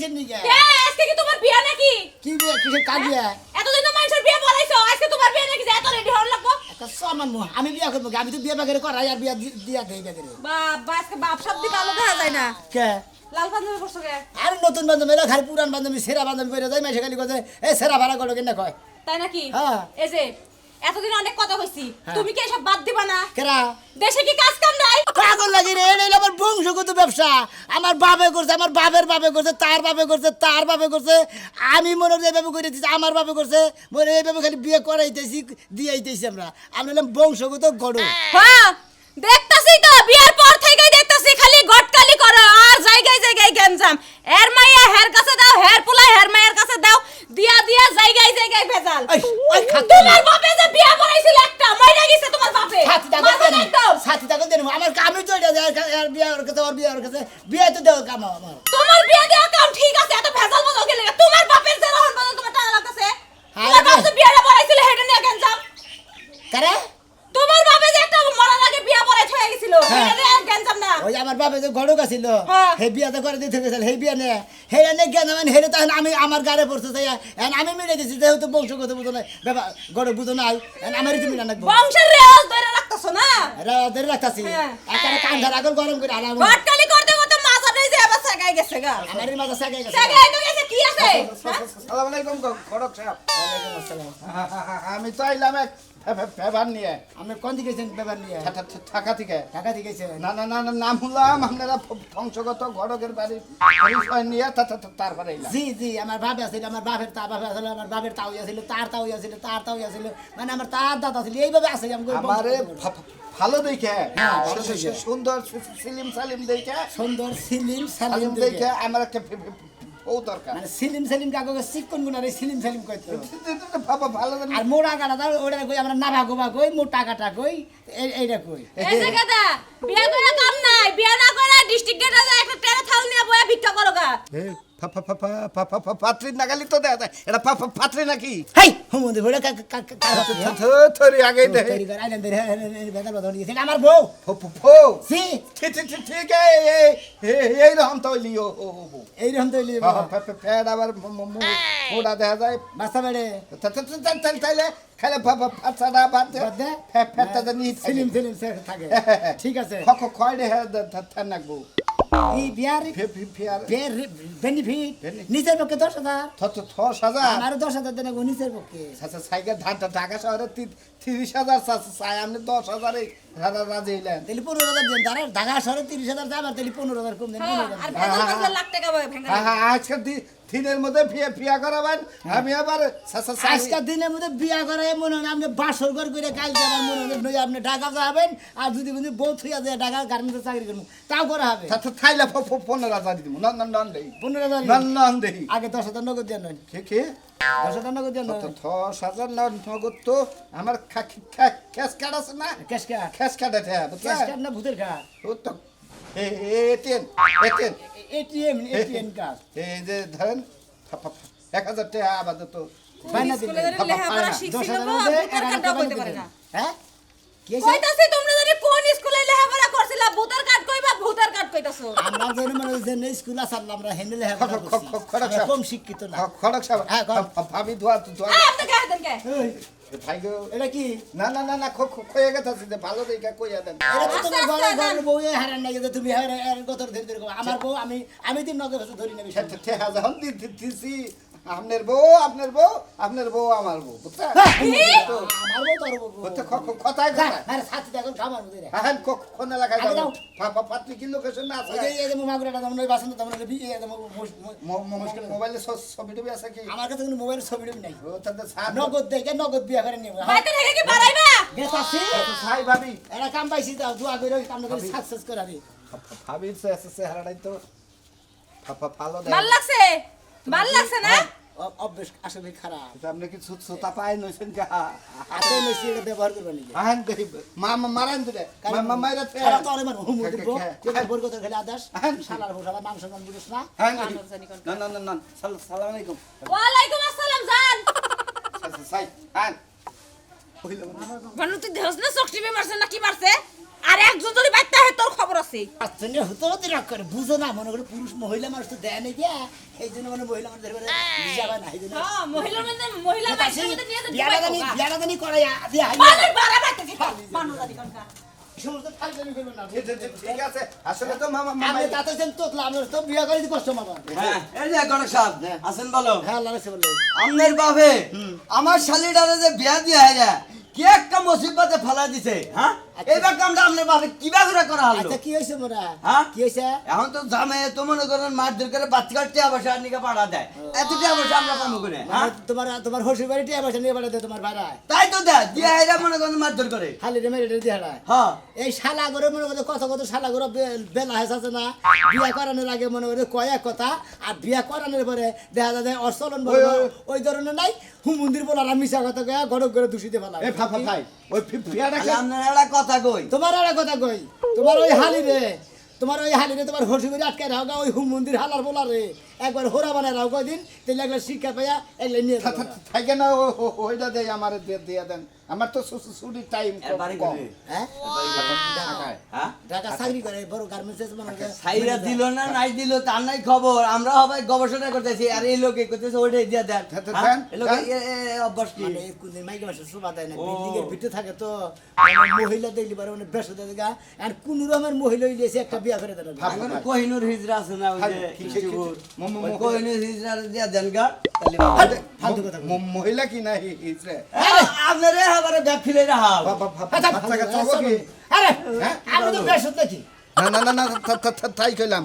কিসের নিকে আজকে কি তোমার বিয়া নাকি কি বিয়ে কিসের কাজ বিয়ে এতদিন তো মানুষের বিয়া বলাইছো আজকে তোমার বিয়া নাকি যে এত রেডি হওয়ার লাগবো একটা সমান মুহ আমি বিয়ে করবো আমি তো বিয়ে বাগেরে করাই আর বিয়ে দিয়া দেই বাগেরে বাবা আজকে বাপ সব দিকে আলো দেখা যায় না কে লাল পাঞ্জাবি পরছো কে আর নতুন বান্ধবীরা খালি পুরান বান্ধবী সেরা বান্ধবী পরে যায় মাসে খালি কয় এ সেরা ভাড়া করো কিনা কয় তাই নাকি হ্যাঁ। এই যে এতদিন অনেক কথা হইছি তুমি কি এসব বাদ দিবা না কেরা দেশে কি কাজ কাম নাই পাগল লাগি রে এটা হলো আমার বংশগত ব্যবসা আমার বাপে করছে আমার বাপের বাপে করছে তার বাপে করছে তার বাপে করছে আমি মনে হয় এইভাবে করে দিচ্ছি আমার বাপে করছে মনে হয় এইভাবে খালি বিয়ে করাইতেছি দিয়েইতেছি আমরা হলাম বংশগত গড় হ্যাঁ দেখতাছি তো বিয়ার পর থেকেই দেখতাছি খালি গটকালি করো আর জায়গায় জায়গায় গেমজাম এর মাইয়া হের কাছে দাও হের পোলা হের মায়ের কাছে দাও দিয়া দিয়া জায়গায় জায়গায় ভেজাল তোমার বাপে যে বিয়া করাইছিল একটা মইরা গেছে তোমার বাপে সাথী টাকা দেন আমার কামই তো এটা আর বিয়ে ওর কাছে আর বিয়ে ওর কাছে বিয়ে তো দেওয়ার কাম আমার তোমার বিয়া দেওয়া কাম ঠিক আছে এত ভেজাল বদল গেলে তোমার বাপের যে রহন বদল তোমার টাকা লাগতেছে তোমার বাপ যে বিয়াটা করাইছিল হেডে নিয়ে গেমজাম কারে তোমার বাপে যে একটা মরার আগে বিয়া পড়াই ছয়ে গেছিল হেডে আর গেমজাম না ওই আমার বাপে যে গড়ক আছিল হে বিয়াতে করে দিতে গেছিল হে বিয়া নে হে নে জ্ঞান মানে হেরে তখন আমি আমার গাড়ে পড়ছে তাই আমি মিলে দিছি যেহেতু বংশগত বুঝো না বাবা গড়ক বুঝো নাই আমারই তুমি না নাকবো বংশের রেওয়াজ ধরে রাখতাছো না ধরে রাখতাছি একারে কান্ধার আগল গরম করে আরাম গটকালি করতে করতে মাথা নেই যে আবার সাগাই গেছে গা আমারই মাথা সাগাই গেছে সাগাই তো গেছে কি আছে আসসালামু আলাইকুম খড়ক সাহেব ওয়ালাইকুম আসসালাম আমি তো আইলাম এক ফেভার নিয়ে আপনি কোন দিকে গেছেন ব্যাপার নিয়ে ঢাকা থেকে ঢাকা থেকে গেছেন না না না নাম শুনলাম আপনারা বংশগত ঘটকের বাড়ি পরিচয় নিয়ে তারপরে এলাম জি জি আমার বাপ আছিল আমার বাপের তা বাপ আছিল আমার বাপের তাও আছিল তার তাও আছিল তার তাও আছিল মানে আমার তার দাদা ছিল এইভাবে আছে আমি আমারে ভালো দেখে হ্যাঁ, ভালো দেখে। সুন্দর সিলিম সালিম দেখে সুন্দর সিলিম সালিম সালিম দেখে দেখে আমার একটা ও দরকার মানে সিলিম সালিম কাগজে চিকন গুনারে সিলিম সালিম কইতো বাবা ভালো জানি আর মোড়া কাটা দাও ওটা কই আমরা নাভা গোবা কই মোটা কাটা কই এইটা কই এই জায়গাটা বিয়া করে কাম নাই বিয়া না করে ডিস্ট্রিক্ট গেটে যায় একটা টেরা থাল নিয়ে বয়া ভিক্ষা করো গা পাত্রী নাগালি তো দেয় এটা পাত্রী নাকি হেই হুমুন্দি বড় থরি আগে দে তৈরি করে আইনা ধরে বেদাল বদল দিয়েছে আমার বউ ফো সি ঠিক এই রকম তো লিও এইরকম তো লিয়ে ফেড আবার মোড়া দেখা যায় বাস্তা বেড়ে তাইলে খালে ফাটসাটা বাদ দে বাদ দে ফেটটা জানি সিলিম সিলিম থাকে ঠিক আছে খয় দে থাকবো এই বিয়ার ফিয়ার বেনিফিট Benefit? নিচের পক্ষে 10,000 10,000 আমার 10,000 দেন নিচের পক্ষে সাইকেল ঢাকা শহরে 30,000 চাই আপনি 10,000 রাজি হইলেন তাহলে 15,000 দেন তারা ঢাকা শহরে 30,000 চাই আমার তাহলে 15,000 কম দেন আর ভেজাল ভেজাল লাখ টাকা বয়া ভেঙা আজকের দিনের মধ্যে ফিয়া করাবেন আমি আবার আজকের দিনের মধ্যে বিয়া করে মনে হয় আপনি বাসর ঘর করে কালকে আমার মনে হয় আপনি ঢাকা যাবেন আর যদি বলি বউ থুইয়া যায় ঢাকা গার্মেন্টসে চাকরি করবো তাও করা হবে থাইলে 15,000 দিব নন দেই 15,000 নন দেই আগে 10,000 নগদ দেন নয় কে 10,000 নগদ দেন 10,000 নগদ তো আমার ক্যাশ কার্ড আছে না ক্যাশ কার্ড ক্যাশ কার্ড আছে ক্যাশ কার্ড না ভূতের কার্ড ও তো এটিএম এটিএম কার্ড এই যে ধরেন 1,000 টাকা আপাতত বাইনা স্কুলে দিলেন ধরে লেখাপড়া শিখছিল 10,000 না মধ্যে ভূতের 11 কার্ডটাও কইতে পারে না হ্যাঁ কি কইতাছি তোমরা জানি কোন স্কুলে লেখাপড়া করছিলা ভূতের কার্ড কইবা ভূতের কার্ড কইতাছো আমরা যেন মানে যে স্কুল আসার আমরা হেন্ডেল লেখাপড়া করছি কম শিক্ষিত না খড়ক সাহেব হ্যাঁ, কর। ভাবি ধোয়া আপনি গায়ে দেন কে ভাই গো এটা কি না কইয়া গেছে যে ভালো দেখে কইয়া দেন এটা তো তোমার আস্তে আস্তে ঘরের বউ হারান নাই যে তুমি হারান কত ধরে ধরে আমার বউ আমি দিন নগদ ধরি নেবি ঠেহা যখন দিছি আপনার বউ আমার বউ বুঝছেন আমার বউ তোর বউ কথায় যা কথা আরে সাথী দেখুন খামার মধ্যে রে হ্যাঁ কোন এলাকায় আগে যাবো যাও। পাত্রী কি লোকেশন না আছে ওই যে এই যে মাগুরাটা তোমরা বাসন্ত তোমরা বিয়ে মোবাইলে ছবি টবি আছে কি আমার কাছে কোনো মোবাইলের ছবি টবি নাই ও তাদের সাথ নগদ দেখে নগদ বিয়া করে নিব বাইতে থেকে কি বাড়াইবা গেছাছি সাই ভাবি এরা কাম পাইছি দাও দোয়া করে কাম করে সাকসেস করাবি ভাবি চেহারাটাই তো ভালো ভাল লাগছে না অভ্যাস আসলে খারাপ আপনি কি সুতা পায় নইছেন কা হাতে মেশি এটা ব্যবহার করবা নাকি আহেন গরিব মারান দিলে মাইরা খারাপ তো আরে মারবো হুমু দিব এবার বর কথা খেলে আদাস শালার বসালা মাংস মান বুঝছ না হ্যাঁ না সালাম আলাইকুম ওয়ালাইকুম আসসালাম জান সাই হ্যাঁ ভানু তুই দেহস না চকটি মারছে না কি মারছে আর একজন যদি বাইতে হয় তোর খবর আছে আচ্ছা নিয়ে হতে হতে রাগ করে বুঝো না মনে করে পুরুষ মহিলা মানুষ তো দেয় নাকি এই জন্য মানে মহিলা মানুষ ধরে যাবে না এই জন্য হ্যাঁ মহিলার মধ্যে মহিলা বাইতে মধ্যে নিয়ে বিয়াটা জানি করাই দিয়ে বানর বাড়া বাইতে ঠিক বানর দাদি কোনটা সমস্ত ফালতামি করবে না ঠিক আছে আসলে তো মামা মামা আমি তাতে যেন তোতলা আমি তো বিয়া করে দি কষ্ট মামা হ্যাঁ এই যে গণক সাহেব আছেন বলো হ্যাঁ আল্লাহ রাসূল বলে আমনের বাপে আমার শালিটারে যে বিয়া দিয়া হইয়া কি একটা মুসিবতে ফেলা দিছে হ্যাঁ এইবার কামটা আমনের বাপে কিভাবে করে করা হলো আচ্ছা কি হইছে মোরা হ্যাঁ? কি হইছে এখন তো জামে তো মনে করেন মাছ ধর করে বাচ্চা টিয়া বসে আর নিকে পাড়া দেয় এত টিয়া বসে আমরা পাবো করে হ্যাঁ তোমার হসুর বাড়ি টিয়া পয়সা নিয়ে বাড়াতে তোমার ভাড়া তাই তো দেয় দিয়া হইয়া মনে করেন মাছ ধর করে খালি রে মেরে দিয়ে হারা হ্যাঁ এই শালা করে মনে করে কত কত শালা করে বেলা হয়েছে আছে না বিয়া করানোর আগে মনে করে কয়েক কথা আর বিয়া করানোর পরে দেখা যায় অচলন ওই ধরনের নাই হুমন্দির বলার মিশা কথা কয়া গড়ক করে দূষিতে ফেলা এই ভাই ওই বিয়াটা তাহলে আপনার একটা কথা কই তোমার আর এক কথা কই তোমার ওই হালি রে তোমার হসি করে আটকে রাও গা ওই হুম মন্দির হালার বলা রে একবার হোরা বানায় রাও কদিন তাহলে একবার শিক্ষা পাইয়া এগুলো নিয়ে যাও। থাকে না ওইটা দেয় আমার দিয়ে দেন আমার তো ছুটির টাইম এর বাড়ি কম করে হ্যাঁ ঢাকায়। হ্যাঁ ঢাকা চাকরি করে বড় গার্মেন্টস মনে করে সাইরা দিল না নাই দিল তার নাই খবর আমরা সবাই গবেষণা করতেছি আর এই লোকে করতেছে ওইটাই দিয়া দেন দেন, এই লোকে দেন। অভ্যাস কি মানে কোন মাইকে মাসে শোভা দেয় না ও। বিল্ডিং এর ভিতরে থাকে তো মানে মহিলা দেখলি পারে মানে বেশ দেয় গা আর কোন রকমের মহিলা হইলেছে একটা বিয়া করে দেয় ভাব। এখন কোহিনুর হিজরা আছে না ওই যে কি- কিশোর মম- ওই কোহিনুর হিজরা দিয়া দেন গা তাহলে ফালতু কথা বলে। মহিলা কি না হিজড়ে আপনারে আবার ব্যাগ ফিলে রাখা বাচ্চা কাচ্চা কি আরে হ্যাঁ? আমি তো বেশ দেখি না তাই কইলাম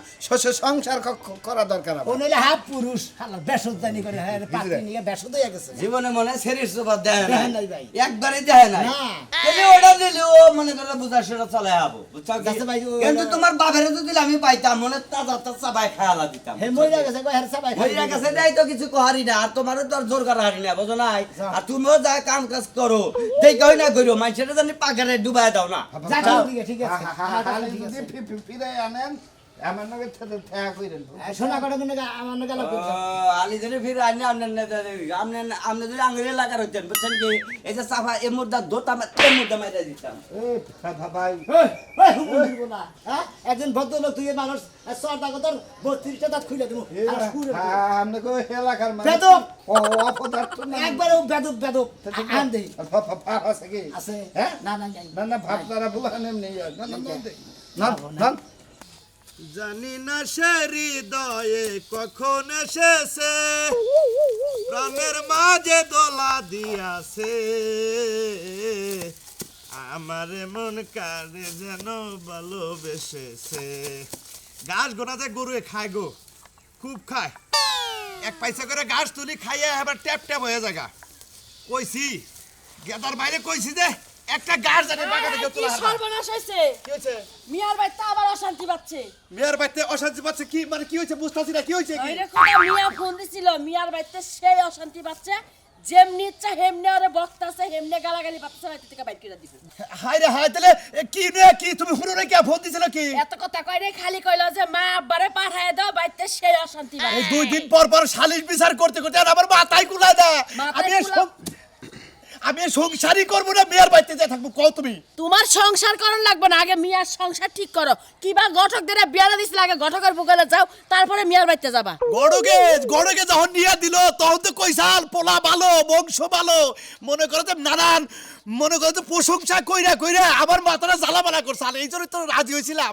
সংসার করা দরকার আমার। ও নইলে হাফ পুরুষ হালা বেশদানি করে হ্যাঁ পাত্রী নিয়ে বেশদ হয়ে গেছে জীবনে মনে সেরির সোপার দেয় দেখেন না নাই ভাই। একবারই দেয় না না। তাহলে ওটা দিলে ও মনে করে বুঝা সেটা চালাই যাবো বুঝছো কি? আচ্ছা ভাই, ও- কিন্তু তোমার বাপের তো দিলে আমি পাইতাম মনে তাজা তাজা ভাই খায়ালা দিতাম হে মইরা গেছে কই হের সবাই হইরা গেছে নাই তো কিছু কহারি না আর তোমারও তো আর জোর করা হারি না বুঝো নাই আর তুমিও যা কাম কাজ করো দেখে হই না করো মানুষের জানি পাকারে ডুবাই দাও না যা ঠিক আছে ঠিক আছে ফিরে আনেন আমার নাকি ঠেয়া কইরেন শোনা কথা কিন্তু আমার না গেল আলি যদি ফিরে আনি আপনি যদি আঙুলে লাগার হইতেন বুঝছেন কি এই যে সাফা এ মুদ্রা ধরতাম এ মুদ্রা মাইরা দিতাম ভাই ওই হুমুন্দির বলা হ্যাঁ একজন ভদ্রলোক তুই মানুষ সরদা কত 32টা দাঁত খুলে দেবো আর সুরে আপনি কো এলাকার মানে বেদব। ও অপদার্থ না একবার ও বেদব আন দেই আছে কি আছে হ্যাঁ না না নাই না ভাব তারা বুলান এমনি না না জানি না সে হৃদয়ে কখন এসেছে প্রাণের মাঝে দোলা দিয়াছে আমার মন কারে যেন ভালোবেসেছে ঘাস গোনাতে গরুয়ে খায় গো খুব খায় এক পয়সা করে ঘাস তুলি খাইয়ে এবার ট্যাপ ট্যাপ হয়ে জায়গা কইছি গেদার বাইরে কইছি যে একটা ঘাস জানি বাগা থেকে কি তোলা হবে। সর্বনাশ হয়েছে কি হয়েছে মিয়ার বাড়িতে আবার অশান্তি পাচ্ছে মেয়ের বাড়িতে অশান্তি পাচ্ছে কি মানে কি হয়েছে বুঝতেছি না কি হয়েছে কি এরকম মিয়া ফোন দিছিল মিয়ার বাড়িতে সেই অশান্তি পাচ্ছে যেমনি ইচ্ছা হেমনে ওরে বক্তাছে হেমনে গালাগালি পাচ্ছে বাড়ি থেকে বাইর করে দিব হাই রে হাই তাহলে কি রে কি তুমি শুনো না কি ফোন দিছিল কি এত কথা কয় রে খালি কইলো যে মা আব্বারে পাঠায় দাও বাড়িতে সেই অশান্তি এই পাচ্ছে 2 দিন পর পর সালিশ বিচার করতে করতে আর আমার মাথায় কুলা দেয় মাথায় আমি কুলা- আমি সংসারই করবো না মেয়ের বাড়িতে যাই থাকবো কও তুমি তোমার সংসার করন লাগবে না আগে মিয়ার সংসার ঠিক করো কিবা ঘটক দেরে বিয়ারা দিছিল আগে ঘটকের বুকালে যাও তারপরে মিয়ার বাড়িতে যাবা গড়কে যখন নিয়ে দিল তখন তো কইসাল পোলা ভালো বংশ ভালো মনে করো যে নানান মনে করো যে প্রশংসা কইরা কইরা আমার মাথাটা জ্বালামালা করছাল এই জন্য তো রাজি হয়েছিলাম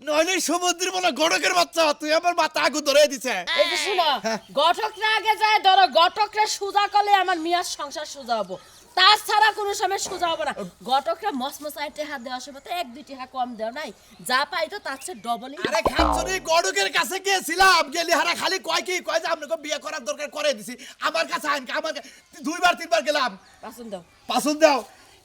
নইলে সমুদ্রের বলে গড়কের বাচ্চা তুই আমার মাথা আগুন ধরে দিছে এই যে শুনো ঘটকরা আগে যায় ধরো ঘটকরা সুজা করলে আমার মিয়ার সংসার সুজা হবো তাছাড়া কোনো সময় সোজা হবে না ঘটকরা মসমসায় টেহা দেওয়ার সময় তো 1-2 টেহা কম দেও নাই যা পাইতো তার চেয়ে ডবলই আরে খাচ্ছনি গড়কের কাছে গেছিলাম গেলি হারা খালি কয় যে আপনাকে বিয়ে করার দরকার করে দিছি আমার কাছে আইন আমার 2বার 3বার গেলাম পছন্দ পাসুন দাও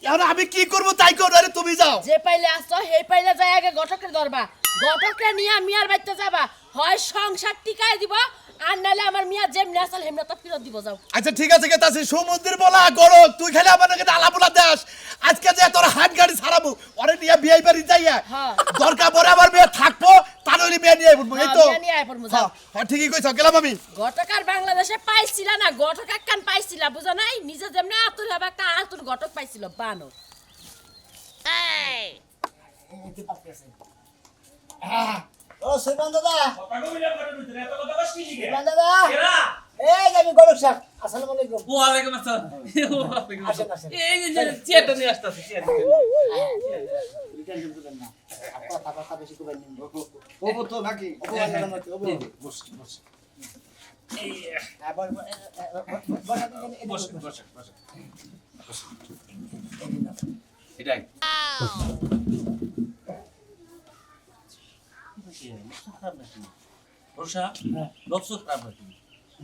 এখন আমি কি করব তাই করো আরে তুমি যাও যে পাইলে আসছো সেই পাইলে যায় আগে ঘটকের ধরবা ঘটকরে নিয়ে মিয়ার বাড়িতে যাবা হয় সংসার টিকায় দিব আর নালে আমার মিয়া যেমনি আসল হেমনা তো ফিরত দিব যাও আচ্ছা ঠিক আছে গেতাছি সমুদ্রের বলা গড়ক তুই খালি আমার নাকি আলাপুলা দাস আজকে যে তোর হাত গাড়ি ছাড়াবো ওরে নিয়ে বিয়ে বাড়ি যাইয়া হ্যাঁ। দরকার পরে আমার মেয়ে থাকবো তার ওই মেয়ে নিয়ে বলবো এই তো মিয়া নিয়ে আয় পড়মু যাও হ্যাঁ ঠিকই কইছ গেলাম আমি ঘটকার বাংলাদেশে পাইছিলা না ঘটক একখান পাইছিলা বুঝো নাই নিজে যেমনি আতুর হবে একটা আতুর ঘটক পাইছিল বানর এই যে পাত্রী আছে। হ্যাঁ, ও সুলমান দাদা, সুলমান দাদা, এই যে আমি গোলক সাহেব, আসসালামু আলাইকুম। ওয়ালাইকুম আসসালাম। আসেন, আসেন। এই যে চেয়ারটা নিয়ে আসতেছি, চেয়ার। টেনশন করবেন না, কথা বেশি করবেন না। ও তো নাকি হ্যাঁ, বসেন, বসেন, বসেন। এটাই। রোশা, লবস খারাপ নাকি?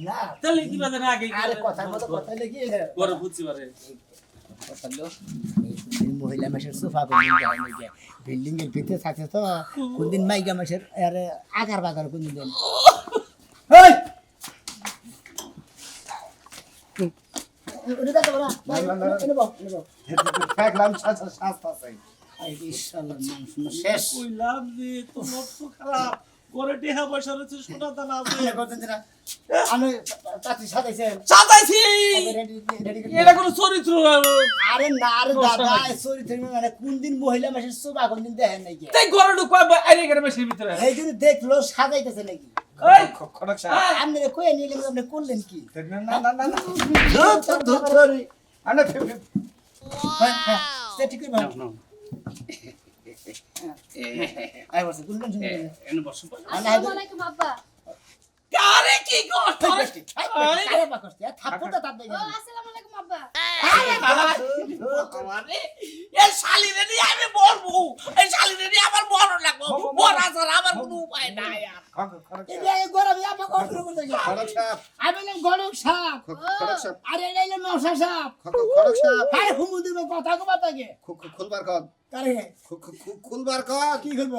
না, তাহলে কি বাজে না আগে? আরে কথার মতো কথা লেগে গরম বুঝছি পারে। মহিলা মাসের সোফা বিল্ডিং এর ভিতরে থাকে তো কোনদিন মাইকা মাসের আরে আগার বাগার কোনদিন দেন দেখলাম শাস্তা চাই শেষ কইলাম যে তো লবস খারাপ। করে টেহা পয়সা রয়েছে, সোনা দানা আছে। আমি চাকরি সাজাইছেন সাজাইছি। এটা কোনো চরিত্র। আরে না রে দাদা চরিত্র মানে কোনদিন মহিলা মাসের সোফা কোনদিন দেখেন নাকি তাই ঘরে ঢুকবা আইরে গেলে মেশির ভিতরে। এই জন্য দেখলো সাজাইতেছে নাকি এই খড়ক সাহেব আপনি কয়ে নিয়ে গেলেন আপনি করলেন কি না না না না ধরি আনে হ্যাঁ হ্যাঁ সে ঠিক করে আই বসে কোন টেনশন নেই এনে বসুন। আসসালামু আলাইকুম আব্বা। আরে কি করছ? আরে বাকসতে থাপ্পড়টা তাপ দেই ও আসসালামু আলাইকুম আব্বা। আরে এই শালিরে নিয়ে আমি মরবো। এই শালিরে নিয়ে আমার মরণ লাগবো। মরা ছাড়া আমার কোনো উপায় নাই আর। এই গরম আপা কন্ট্রোল করতে খড়ক সাহেব আমি না গরম সাপ খড়ক সাহেব আরে এই না মশা সাপ খড়ক সাহেব আরে হুমু দিব কথা কো বাতাকে খুলবার কর কারে খুলবার কর কি করব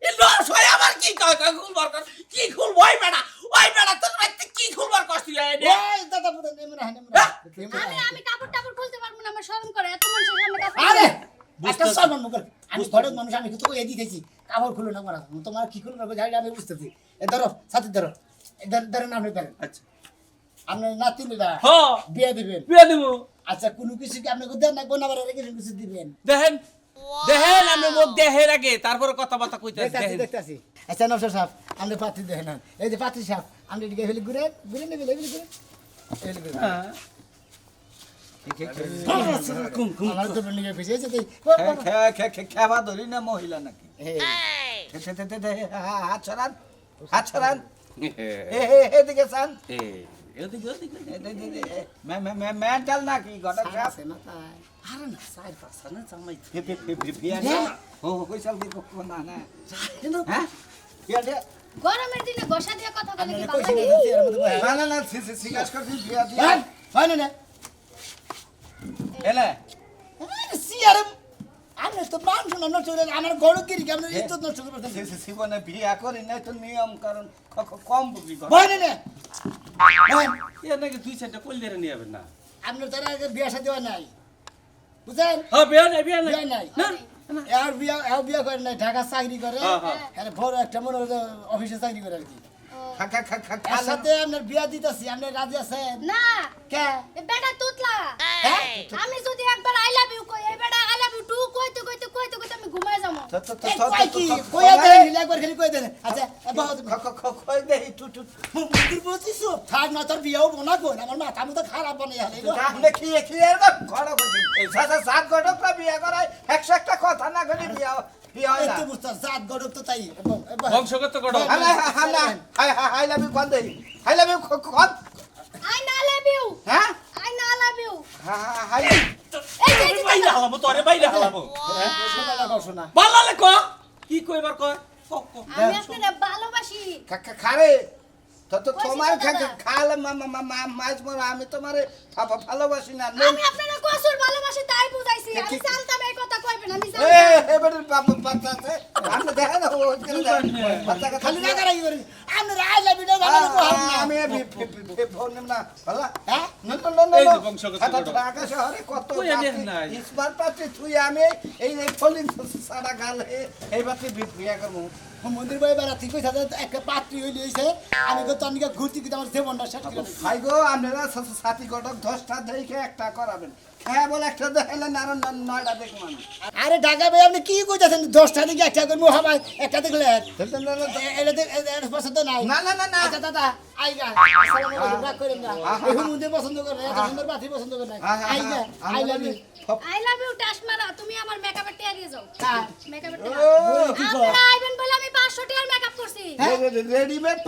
এই লস হয় আমার কি কয় খুলবার কর। কি খুলবো ওই বেটা? ওই বেটা তোর বাইতে কি খুলবার কষ্ট হয় রে? এই দাদা পুরো নেমরা নেমরা আমি কাপড় টাপড় খুলতে পারবো না, আমার শরম করে এত মানুষের সামনে কাপড়। আরে একটা সামান মুখ আমি ঘরের মানুষ আমি কিন্তু এদি দিতেছি কাপড় খুলো না মারা তোমার কি খুলবে জানি আমি বুঝতেছি এ ধরো সাথে ধরো এ ধরো নাম ধরো আচ্ছা। আপনি নাতি নিবা হ্যাঁ, বিয়ে দিবেন বিয়া দেবো। আচ্ছা কোনো কিছু কি আপনাকে দেন না বোনাবার আগে কিছু দিবেন দেখেন দেখেন আমি মুখ দেহের আগে তারপরে কথাবার্তা কইতে দেখতাছি দেখতাছি আচ্ছা নবসর সাহেব আপনি পাত্রী দেখেন এই যে পাত্রী সাহেব আপনি এদিকে ফেলে ঘুরে ঘুরে নেবে ঘুরে ঘুরে আমার তো নিয়ে ফেসেছে খেবা ধরি না মহিলা নাকি হাত ছড়ান হাত ছড়ান এদিকে চান মেন্টাল নাকি ঘটক সাহেব আরে না সাইড পাশা না জামাই কইসাল কি না না হ্যাঁ গরমের দিনে গোসা দিয়ে কথা বলে কি কইছে ভালো লাগে? এর মধ্যে না না না সিগাস করছি বিয়া দিয়া হয় না এলে সিআরএম আমি তো মান শুনা নষ্ট করে আমার গড় কি আপনার ইজ্জত নষ্ট করে বলতেন জীবনে বিয়া করি নাই তো নিয়ম কারণ কম বুঝি হয় না এর নাকি দুই চারটা কইল ধরে নিয়ে যাবেন না। আপনার তারা আগে বিয়া শাদী হয় নাই বুঝছেন হ্যাঁ বিয়া নাই বিয়া বিয়া নাই। নাই আর বিয়া করে নাই ঢাকা চাকরি করে আর বড় একটা মনে হয় অফিসে চাকরি করে আর কি এর সাথে আপনার বিয়া দিতেছি আপনি রাজি আছেন না কে এ বেটা তুতলা। আমি যদি একবার আই লাভ ইউ কই, এই বেটা আই লাভ ইউ টু কইতে কইতে কইতে কইতে আমি ঘুমায় যাবো। কই কি কইয়া দেন একবার খালি কই দেন আচ্ছা বহুত কই দেই টুটু মুদির বলছিস থাক না তোর বিয়াও বনা কই আমার মাথা মতো খারাপ বানাই হালে আপনি কি কি এর ঘর কইছেন সাথে সাত ঘটক বিয়া করায় 100 একটা কথা না করি বিয়া বিয়া হয় না তো বুঝতা জাত গড়ক তো তাই বংশগত গড়। হালা হালা হাই লাভ ইউ কোন দেই হাই লাভ ইউ কোন আই না লাভ ইউ, হ্যাঁ আই না লাভ ইউ। হাই এই যে এই যে বাইরে হালাবো তোরে বাইরে হালাবো। শোনা ভালো লাগে ক কি কইবার কয় ক ক। আমি আপনারে ভালোবাসি। খারে তো তো কইছি তোমার তো দাদা। খালে মাছ মরা আমি তোমারে ভালোবাসি না আমি আপনারে কসুর ভালোবাসি তাই বুঝাইছি। আমি জানতাম এই কথা কইবেন, আমি এ জানতাম। এবারে বাচ্চা আছে আপনি দেখেন বাচ্চা খালি না করাই করি আমরা আই লাভ ইউ না ভালো কো আমি ফোন নিম না ভালো হ্যাঁ না, না, না, না, এই যে না। বংশগত আচ্ছা, গড়ক। ঢাকা শহরে কত কই আমি পাত্রী, নাই। ইস্পাত পাত্রী থুই আমি এই ফলিং সারা গাল এই পাত্রী বিয়া করবো। মন্দির বাড়ি বেড়া ঠিক হয়েছে একটা পাত্রী হইলে হয়েছে আমি তো তনিকা ঘুরতে কিন্তু আমার জীবনটা শেষ করে দিছি। ভাই গো আপনারা সাথী ঘটক 10টা দেখে একটা করাবেন, হ্যাঁ বলে একটা দেখাইলে না 9টা দেখবেন। আরে ঢাকা ভাই আপনি কি কইতাছেন 10টা দিকে একটা করবো হবাই একটা দেখলে এটা পছন্দ নাই না না না না আচ্ছা দাদা আইগা আসসালামু আলাইকুম রাগ করেন না এই হুমুন্দে পছন্দ করে এত সুন্দর পাত্রী পছন্দ করে না আইগা I love you I love you টাসমারা তুমি আমার মেকআপের টিয়া দিয়ে যাও মেকআপের টিয়া কি কর আপনারা আইবেন বলে আমি 500 টাকার মেকআপ করছি রেডিমেড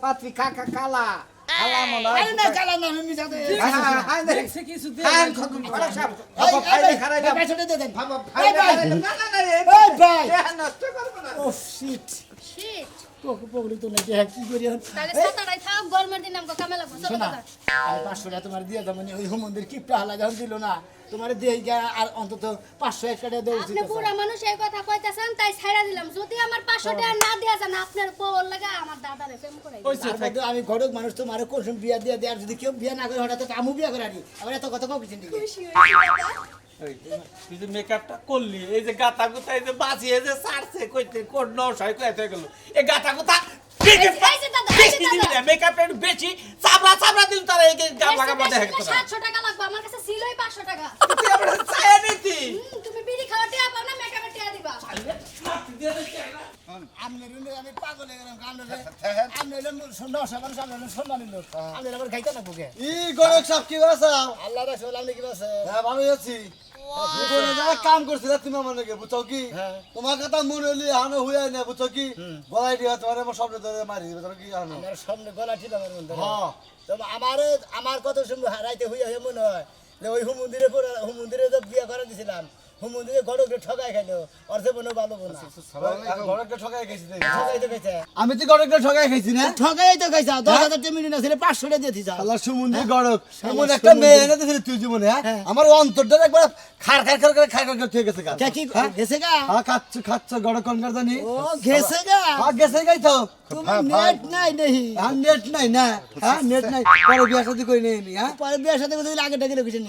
পাত্রী কাকা কালা কালা মনে হয়। আরে না কালা না আমি যাতে হ্যাঁ দেখছে কিছু দে হ্যাঁ খদুন খড়া সাহেব বাবা ফাইলে খারাই দাও পয়সাটা দিয়ে দেন বাবা এই ফাইলে ভাই খারাই দাও না না না এই ভাই নষ্ট করব না ও শিট শিট পকড়ি তো নাকি কি করি এখন তাহলে সাতাটাই থাক গরমের দিন আমাকে কামে লাগবে চলো শোনা দাদা আমি 500 টাকা তোমার দিয়ে দাও মানে ওই মন্দির কি প্রাহলা যখন দিল না তোমার দিয়ে গিয়া আর অন্তত 500 এক টাকা দেওয়া উচিত আপনি বুড়া মানুষ এই কথা কইতাছেন তাই ছাইড়া দিলাম যদি আমার 500 টাকা না দেয়া যান আপনার বউর লাগা আমার দাদারে প্রেম করাই দিবেন। আমি ঘটক মানুষ তোমার কোন বিয়া দিয়ে দেয় আর যদি কেউ বিয়া না করে হঠাৎ আমু বিয়া করে আনি আবার এত কথা কও কিছু খুশি হইছি দাদা তুই যে মেকআপটা করলি এই যে গাতা গুতা এই যে বাজিয়ে যে সারছে কইতে কোন নশাই কইতে গেল এই গাতা গুতা এই যে দাদা, এই যে দাদা। মেকআপ একটু বেশি চাবড়া দিল তারা এই গান লাগা মধ্যে বেশি করে 700 টাকা লাগবে আমার কাছে ছিলই 500 টাকা তুই আমরা চায় নিতি তুমি বিড়ি খাওয়া টিয়া পাও না মেকআপের টিয়া দিবা আমনে রুনে আমি পাগল হয়ে গেলাম কামনে আমনে হলো সুন্দর সবার সামনে সম্মানিত লোক আমি আবার খাইতে না বুকে ই গড়ক সাহেব কি বাসা আল্লাহ রাসূল আপনি কি বলছেন হ্যাঁ ভালো আছি জীবনে যা কাম করছিলা তুমি আমার নাকি বুঝছো কি তোমার কথা মনে হলি হানো হুইয়া না বুঝছো কি গলায় দিয়া তোমার আমার শব্দ ধরে মারি দিবে তোমার কি হানো আমার সামনে গলা ছিল আমার মধ্যে হ্যাঁ তো আমার কত সুন্দর হারাইতে হইয়া হয়ে মনে হয় যে ওই হুমন্দিরে যে বিয়া করে দিছিলাম হুমন্দিরে গড়কে ঠকাই খাইলো অর্থে মনে ভালো বোনা গড়ককে ঠকাই খাইছি দেখি। ঠকাই তো খাইছে আমি তো গড়ককে ঠকাই খাইছি না ঠকাই তো খাইছা 10,000 টাকা মিনিট আছে 500 টাকা দিয়ে দিছা আল্লাহ সুমন্দি গড়ক এমন একটা মেয়ে এনে দিছিলি তুই জীবনে হ্যাঁ আমার অন্তরটা একবার খার করে ঠিক গেছে গা কে কি গেছে গা হ্যাঁ খাচ্ছ গড়ক কোনকার জানি ও গেছে গা হ্যাঁ গেছে গাই তো তুমি নেট নাই নেহি হ্যাঁ নেট নাই না হ্যাঁ নেট নাই পরে বিয়া শাদী করে নেই নি হ্যাঁ পরে বিয়ের সাথে কথা আগে টাকা রেখেছেন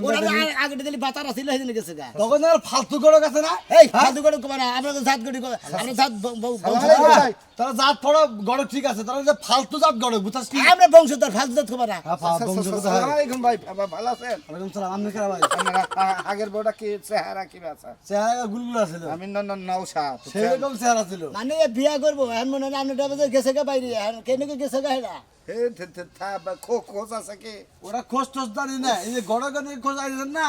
ওরা আগে টাকা বাতার আছিল হেদিন গেছে গা তখন আর ফালতু গড়ক আছে না এই ফালতু করে কমার আমরা তো জাত গড়ি আমরা জাত তারা জাত পড়া গড়ক ঠিক আছে তারা যে ফালতু জাত গড়ক বুঝছস কি আমরা বংশধর ফালতু জাত কমার আসসালামু আলাইকুম ভাই ভালো আছেন? ওয়ালাইকুম সালাম আমনে কেরা ভাই আপনারা আগের বড়টা কি চেহারা কি আছে? চেহারা গুলগুলা ছিল আমি নৌসাদ সেরকম চেহারা ছিল মানে বিয়া করবো এমন মনে হয় আমরা গেছে গা বাইরে কেন গেছে গা হেরা খোঁজ আছে কি? ওরা খোঁজ টোজ জানি না এই যে গড়কে নিয়ে খোঁজ আইছেন না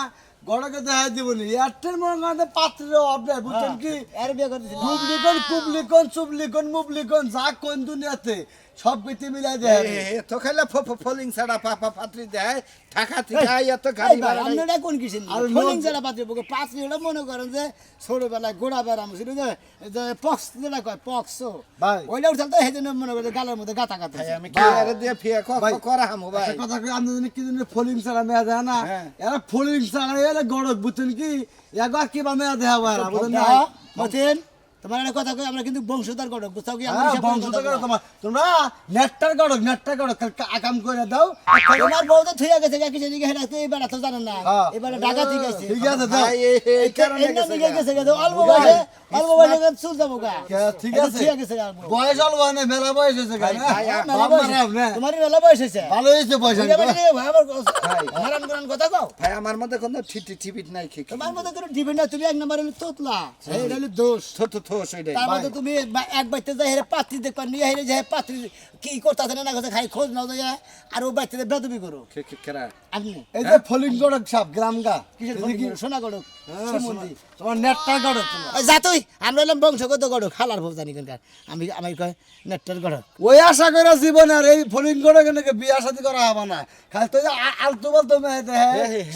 গড়কে দেখা দিবনি এয়ারটেল মনে করেন পাত্রের অবদায় বুঝছেন কি এর বিয়া করে দিছিল কুবলিকন চুবলিকন মুবলিকন যা কোন দুনিয়াতে সব কিছু মিলাই দেয় তো খাইলে ফলিং ছাড়া পাত্রী দেয় ঢাকা থেকে এত গাড়ি ভাড়া নাই। আমরা কোন কিছু আর ফলিং জেলা পাত্রে বুকে পাঁচ মিনিট মনে করেন যে ছোটবেলায় গোড়া বেড়াম ছিল যে পক্স যেটা কয় পক্স ভাই। ওইটা উঠাল তো সেই জন্য মনে করে গালের মধ্যে গাতা গাতা ভাই, আমি কি আরে দিয়ে ফিয়া করা হামু ভাই। একটা কথা কই আপনি জানি কি জানি ফলিং ছাড়া মেয়া দেয় না হ্যাঁ। এরা ফলিং ছাড়া এরা গড়ক বুঝছেন কি একবার কিবা মেয়া দেয়া ভাই বুঝেন না মতেন তোমার একটা কথা কই আমরা কিন্তু বংশধর গড়ক বুঝছাও কি আমরা হ্যাঁ, হিসাব করে বংশধর কথা গড়ক কই। তোমার তোমরা নেটটার গড়ক আকাম করে দাও তোমার বউ তো থইয়া গেছে কি জানি হেরা তো এই বেড়া তো জানেন না হ্যাঁ। এবারে ঢাকা থেকে আইছে ঠিক আছে দাও ভাই, এই কারণে এই গেছে দিকে গা। গেছে গেছে অল্প বয়সে চুল যাবো গা ঠিক এটা আছে থইয়া গেছে গা বউ। বয়স অল্প না মেলা বয়স হয়েছে ভাই, ভাই, মেলা বয়স তোমার মেলা বয়স হয়েছে ভালো হয়েছে পয়সা বুঝা পাইছি রে, ভাই, আবার হারাম করান কথা কও ভাই আমার মধ্যে কোনো টিপিট নাই কি তোমার মধ্যে কোনো দিবে না তুমি এক নম্বর হলো তোতলা এটা হলো দোষ থো সেটাই তার মধ্যে তুমি এক বাইতে যাই হেরে পাত্রী দেখবা নিয়ে হেরে যে পাত্রী কি করতেছে না করতে খাই খোঁজ নাও যায় আর ও বাইতে বেদবি করো কেরা আপনি এই যে ফলিং গড়ক সাপ গ্রাম গা কিসের ফোন করো? সোনা গড়ক সুমন্দি তোমার নেটটা গড়ক তোমার যা তুই আমরা এলাম বংশগত গড়ক খালার ভোগ জানি কোনকার আমি কয় নেটটার গড়ক ওই আশা করে জীবনে আর এই ফলিং গড়ক নাকি বিয়া শাদী করা হবে না খালি তো আলতু বলতো মেয়ে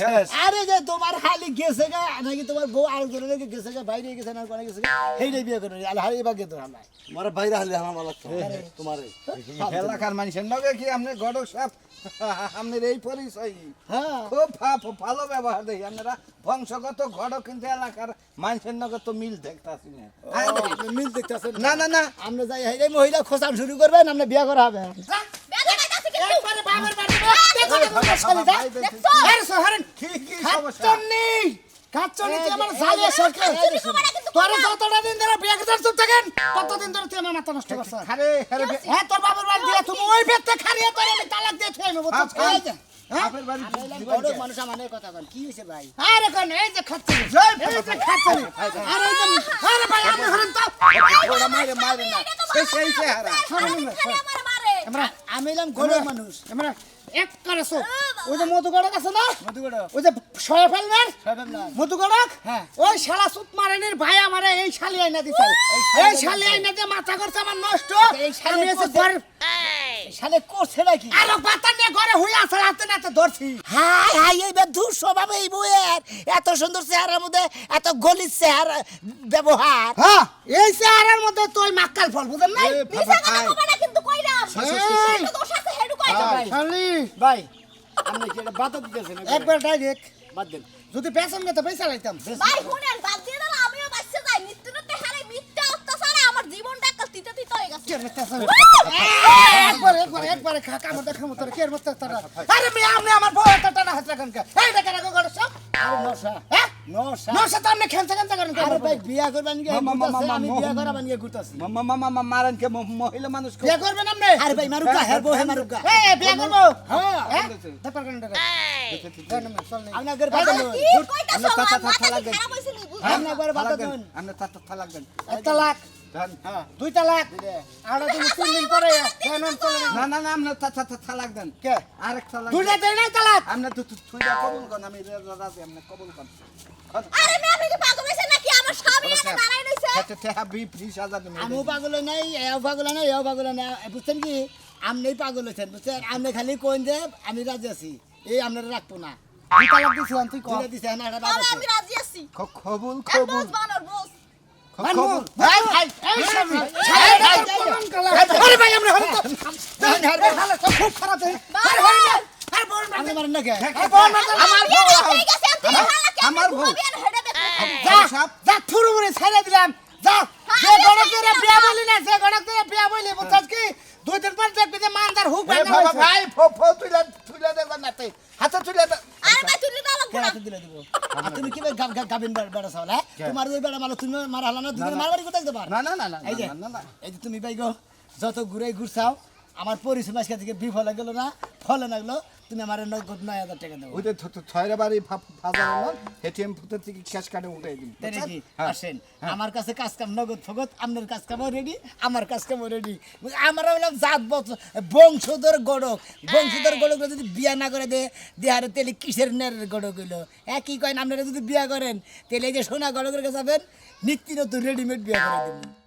শেষ আরে যে তোমার হালি গেছে গা নাকি তোমার বউ আর করে নাকি গেছে গা বাইরে গেছে না কোনে গেছে গা হেই বিয়ে করে আল হারি বাগে তো হালাই তোমার বাইরে হলে আমার ভালো লাগতো তোমারে এলাকার মানুষের নগে কি আপনি গড়ক সাপ আপনার এই পরিচয় হ্যাঁ খুব ভালো ব্যবহার দেখি আপনারা বংশগত ঘটক কিন্তু এলাকার মানুষের নগে তো মিল দেখতাছি না মিল দেখতেছেন না না না আমরা যাই হেই মহিলা খোঁচান শুরু করবেন আপনি বিয়ে করা হবে বেদনা কাছে কি তোর শালি যা দেখছো? আরে সোহারেন কি সমস্যা? কাচ্চনি কাচ্চনি তুই আমার জালে সরকে তোর যতটা দিন ধরে বিয়ে করছিস চুপ থাকেন ততদিন ধরে তুই আমার মাথা নষ্ট করছিস খারে খারে হ্যাঁ তোর বাবার বাড়ি দিয়ে তুমি ওই বেতে খারিয়ে তোর আমি তালাক দিয়ে থই আমি বুঝছিস হ্যাঁ বাপের বাড়ি বড় মানুষ আমার কথা বল কি হইছে ভাই আরে কোন এই যে খাচ্ছিস এই যে খাচ্ছিস আরে এই যে আরে ভাই আপনি হরেন তো ওরা মারে মারে না সেই চেহারা খালি আমার মারে আমরা আমি এলাম গরিব মানুষ আমরা এক করেছো ওই যে মধুগড়ক আছে না মধুগড়ক ওই যে শয়ে ফেলবেন মধুগড়ক হ্যাঁ ওই শালা সুত মারানের ভাই আমারে এই শালি আইনা দিছে এই শালি আইনা দিয়ে মাথা করছে আমার নষ্ট আমি এসে ঘর এই শালে করছে নাকি আরে পাতা নিয়ে ঘরে হই আছে রাতে নাতে ধরছি হাই হাই এই বেধুর স্বভাব এই বউয়ের এত সুন্দর চেহারার মধ্যে এত গলির চেহারা ব্যবহার হ্যাঁ এই চেহারার মধ্যে তুই মাক্কাল ফল বুঝেন না নিসা কথা কবে না কিন্তু কইরাম এই তো দোষ আছে হেডু কই ভাই শালি ভাই আপনি কি এটা বাদ দিতেছেন একবার ডাইরেক্ট বাদ দেন যদি পেছন নিতে পয়সা লাইতাম ভাই শুনেন বাদ দিয়ে দাও আমিও বাচ্চা যাই নিত্যনতে হারে মিথ্যা অত্যাচারে আমার জীবনটা একটা তিতে তিতে হয়ে গেছে একবার কাকা আমার দেখা মতো কে মত তারা আরে আমি আপনি আমার বউ এত টানা হাত রাখেন কে এই দেখেন আগে গড়ছ আরে নশা হ্যাঁ নশা তো আপনি খেলতে খেলতে করেন আরে ভাই বিয়া করবেন কি আমি বিয়া করাবেন কি ঘুরতাছি মামা মারান কে মহিলা মানুষ বিয়া করবেন আপনি আরে ভাই মারুকা হেরবো হে মারুকা এই বিয়া করব হ্যাঁ তারপর কেন দাদা আপনি আগে বাদ দেন কি কইতাছো আমার মাথা খারাপ হইছিল আপনি একবার বাদ দেন আমরা তালাক দেন এক তালাক হ্যাঁ দুই তালাক আর তুমি 3 দিন পরে কেন চলে না না না আমরা তালাক দেন কে আরেক তালাক দুইটা দেই নাই তালাক আমরা তুইটা কবুল কর আমি রাজি আমরা কবুল কর আরে মে আপনি কি পাগল হইছেন নাকি আমার স্বামী এনে দাঁড়াই রইছে টেহা বি ফ্রি সাজা তুমি আমিও পাগল নাই এও পাগল নাই এও পাগল নাই বুঝছেন কি আপনি পাগল হয়েছেন বুঝছেন আপনি খালি কোন যে আমি রাজি আছি এই আপনারা রাখবো না দুই তালাক দিছিলাম তুই কই দিছিস না এটা বাদ বাবা আছে আমি রাজি আছি কবুল বস বানর বস কবুল ভাই ভাই এই সামনে আরে ভাই আমরা হল তো দেন হার ভালো তো খুব খারাপ হই আরে ভাই আরে বোন আমি মারেন না কে আরে বোন আমার ঠিক আছে তুমি হালাকে আমার বউ। বিয়ান হেডে দেখো যা যা থুরু মুরে ছেড়ে দিলাম যা যে গড়কের বিয়া বলি না যে গড়কের বিয়া বলি বুঝছস কি দুই দিন পর দেখবি যে মানদার হুক এ ভাঙা বাবা হইছে ভাই তুইলা দে নাতে হাতে তুইলা দে আরে ভাই তুই দাও লাগবো না কেরাতে দিলে দিব আর তুমি কি গাবিন বেড়া চাওলা তোমার ওই বেড়া মারো তুমি মার হালা না দুজন মারবাড়ি কোথায় দেবার না না না না এই যে না না এই যে তুমি ভাই গো যত ঘুরাই ঘুরছাও আমার পরিশ্রম আজকে থেকে বিফল গেল না ফলে লাগলো তুমি আমার 9,000 টাকা দাও ওই যে ছয়রা বাড়ি ফাজার না এটিএম ফুটে থেকে ক্যাশ কার্ডে উঠাই দিন তাই নাকি আসেন আমার কাছে কাজ কাম নগদ ফগত আপনার কাজ কামও রেডি আমার কাজ কামও রেডি আমরা বললাম জাত বংশধর গড়ক যদি বিয়া না করে দেহারে তেলে কিসের নেরের গড়ক হইলো একই কয়েন আপনারা যদি বিয়া করেন তাহলে এই যে সোনা গড়কের কাছে যাবেন নিত্য নতুন রেডিমেড বিয়া করে দেবেন